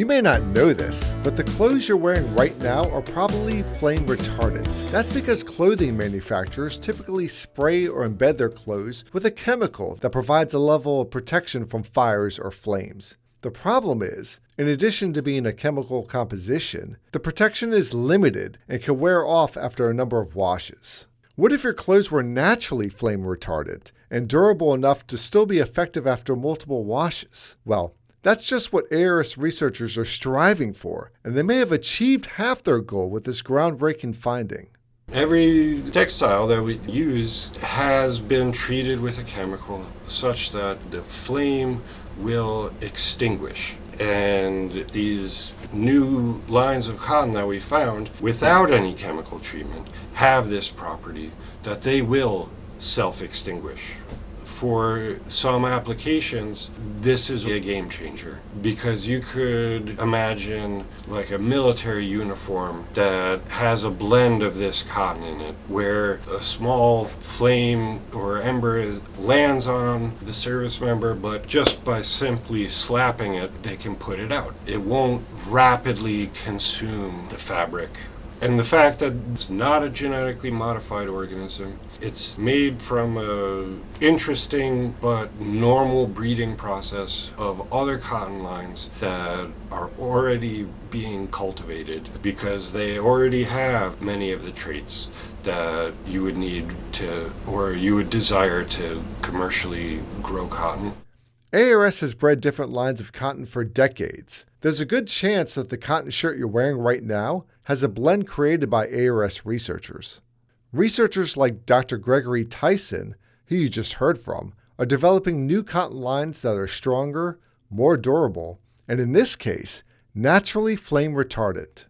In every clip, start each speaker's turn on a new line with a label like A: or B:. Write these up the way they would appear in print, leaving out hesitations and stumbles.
A: You may not know this, but the clothes you're wearing right now are probably flame retardant. That's because clothing manufacturers typically spray or embed their clothes with a chemical that provides a level of protection from fires or flames. The problem is, in addition to being a chemical composition, the protection is limited and can wear off after a number of washes. What if your clothes were naturally flame retardant and durable enough to still be effective after multiple washes? Well, that's just what ARS researchers are striving for, and they may have achieved half their goal with this groundbreaking finding.
B: Every textile that we use has been treated with a chemical such that the flame will extinguish. And these new lines of cotton that we found without any chemical treatment have this property that they will self-extinguish. For some applications, this is a game changer because you could imagine like a military uniform that has a blend of this cotton in it, where a small flame or ember lands on the service member, but just by simply slapping it, they can put it out. It won't rapidly consume the fabric. And the fact that it's not a genetically modified organism, it's made from an interesting but normal breeding process of other cotton lines that are already being cultivated because they already have many of the traits that you would need to, or you would desire to commercially grow cotton.
A: ARS has bred different lines of cotton for decades. There's a good chance that the cotton shirt you're wearing right now has a blend created by ARS researchers. Researchers like Dr. Gregory Tyson, who you just heard from, are developing new cotton lines that are stronger, more durable, and in this case, naturally flame retardant.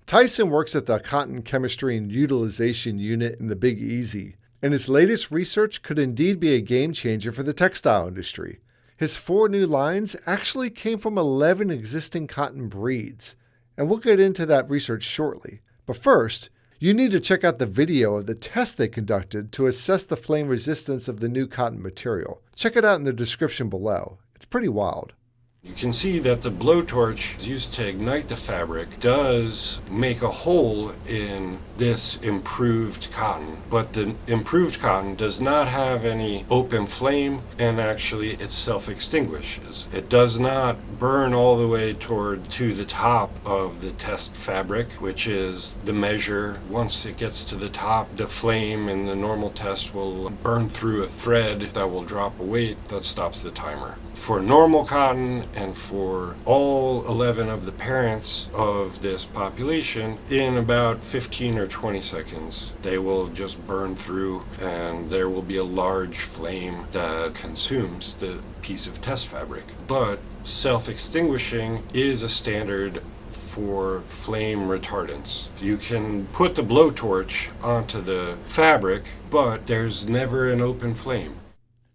A: Tyson works at the Cotton Chemistry and Utilization Unit in the Big Easy, and his latest research could indeed be a game changer for the textile industry. His 4 new lines actually came from 11 existing cotton breeds, and we'll get into that research shortly. But first, you need to check out the video of the test they conducted to assess the flame resistance of the new cotton material. Check it out in the description below. It's pretty wild.
B: You can see that the blowtorch used to ignite the fabric does make a hole in this improved cotton, but the improved cotton does not have any open flame, and actually it self-extinguishes. It does not burn all the way to the top of the test fabric, which is the measure. Once it gets to the top, the flame in the normal test will burn through a thread that will drop a weight that stops the timer. For normal cotton and for all 11 of the parents of this population, in about 15 or 20 seconds, they will just burn through and there will be a large flame that consumes the piece of test fabric. But self-extinguishing is a standard for flame retardants. You can put the blowtorch onto the fabric, but there's never an open flame.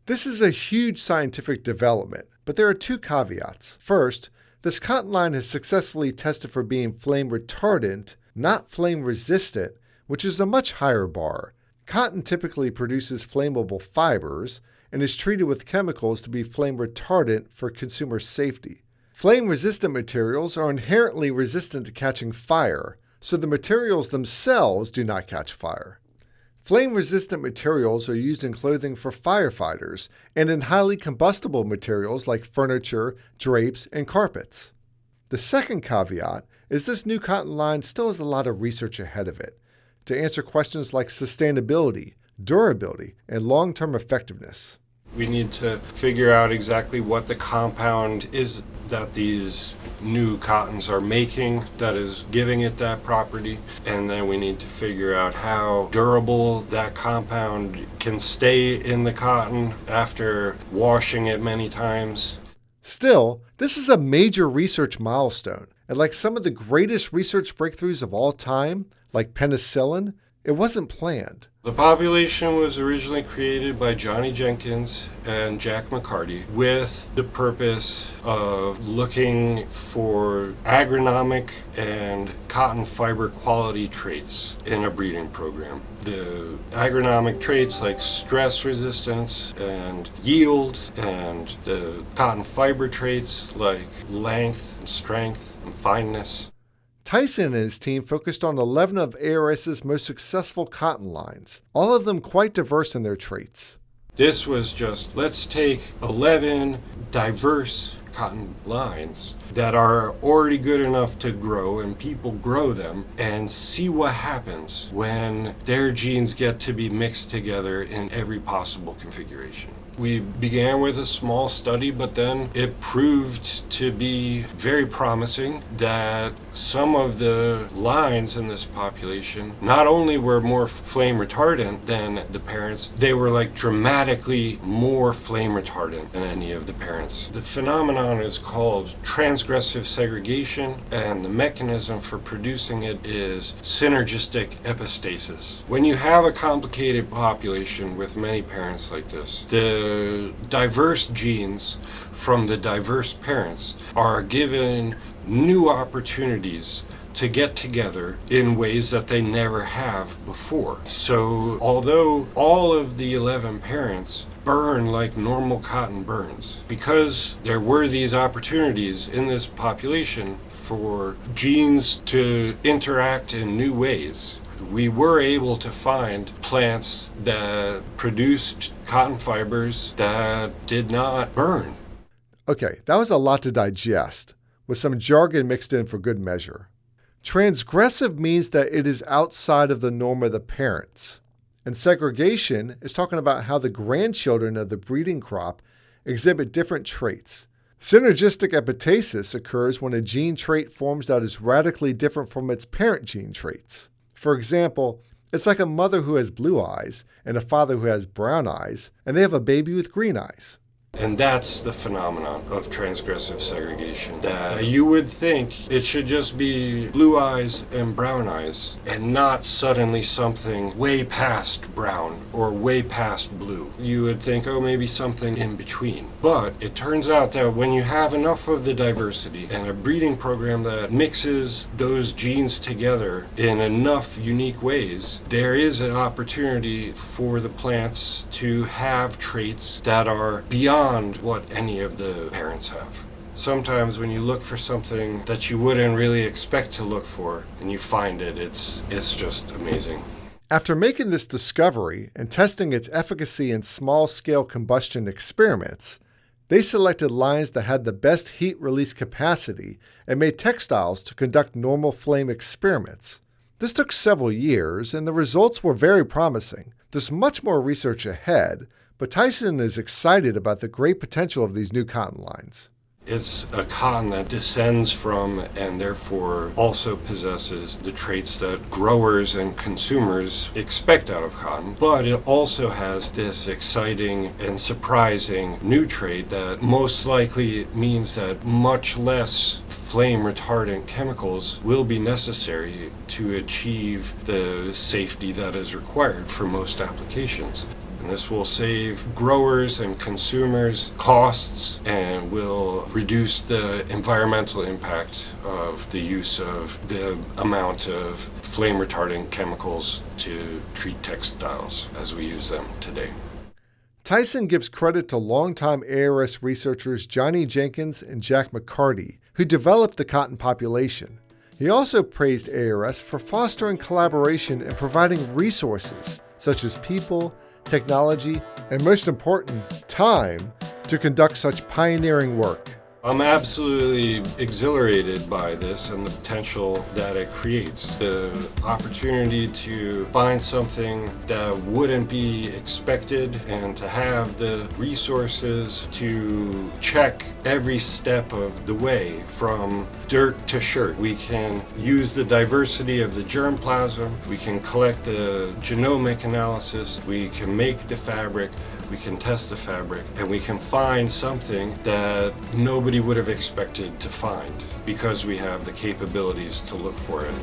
A: This is a huge scientific development, but there are 2 caveats. First, this cotton line has successfully tested for being flame retardant, not flame resistant, which is a much higher bar. Cotton typically produces flammable fibers and is treated with chemicals to be flame retardant for consumer safety. Flame resistant materials are inherently resistant to catching fire, so the materials themselves do not catch fire. Flame-resistant materials are used in clothing for firefighters and in highly combustible materials like furniture, drapes, and carpets. The second caveat is this new cotton line still has a lot of research ahead of it to answer questions like sustainability, durability, and long-term effectiveness.
B: We need to figure out exactly what the compound is that these new cottons are making that is giving it that property, and then we need to figure out how durable that compound can stay in the cotton after washing it many times.
A: Still, this is a major research milestone, and like some of the greatest research breakthroughs of all time, like penicillin, It wasn't planned.
B: The population was originally created by Johnny Jenkins and Jack McCarty with the purpose of looking for agronomic and cotton fiber quality traits in a breeding program. The agronomic traits like stress resistance and yield, and the cotton fiber traits like length and strength and fineness.
A: Tyson and his team focused on 11 of ARS's most successful cotton lines, all of them quite diverse in their traits.
B: This was just, let's take 11 diverse cotton lines that are already good enough to grow and people grow them, and see what happens when their genes get to be mixed together in every possible configuration. We began with a small study, but then it proved to be very promising that some of the lines in this population not only were more flame retardant than the parents, they were like dramatically more flame retardant than any of the parents. The phenomenon is called transgressive segregation, and the mechanism for producing it is synergistic epistasis. When you have a complicated population with many parents like this, the diverse genes from the diverse parents are given new opportunities to get together in ways that they never have before. So although all of the 11 parents burn like normal cotton burns, because there were these opportunities in this population for genes to interact in new ways, we were able to find plants that produced cotton fibers that did not burn.
A: Okay, that was a lot to digest, with some jargon mixed in for good measure. Transgressive means that it is outside of the norm of the parents. And segregation is talking about how the grandchildren of the breeding crop exhibit different traits. Synergistic epistasis occurs when a gene trait forms that is radically different from its parent gene traits. For example, it's like a mother who has blue eyes and a father who has brown eyes, and they have a baby with green eyes.
B: And that's the phenomenon of transgressive segregation. That you would think it should just be blue eyes and brown eyes, and not suddenly something way past brown or way past blue. You would think, oh, maybe something in between. But it turns out that when you have enough of the diversity and a breeding program that mixes those genes together in enough unique ways, there is an opportunity for the plants to have traits that are beyond what any of the parents have. Sometimes when you look for something that you wouldn't really expect to look for and you find it, it's just amazing.
A: After making this discovery and testing its efficacy in small-scale combustion experiments, they selected lines that had the best heat release capacity and made textiles to conduct normal flame experiments. This took several years, and the results were very promising. There's much more research ahead, but Tyson is excited about the great potential of these new cotton lines.
B: It's a cotton that descends from and therefore also possesses the traits that growers and consumers expect out of cotton, but it also has this exciting and surprising new trait that most likely means that much less flame retardant chemicals will be necessary to achieve the safety that is required for most applications. And this will save growers and consumers costs and will reduce the environmental impact of the use of the amount of flame retardant chemicals to treat textiles as we use them today.
A: Tyson gives credit to longtime ARS researchers Johnny Jenkins and Jack McCarty, who developed the cotton population. He also praised ARS for fostering collaboration and providing resources, such as people, technology, and most important, time, to conduct such pioneering work.
B: I'm absolutely exhilarated by this and the potential that it creates. The opportunity to find something that wouldn't be expected and to have the resources to check every step of the way from dirt to shirt. We can use the diversity of the germplasm, we can collect the genomic analysis, we can make the fabric, we can test the fabric, and we can find something that nobody would have expected to find because we have the capabilities to look for it.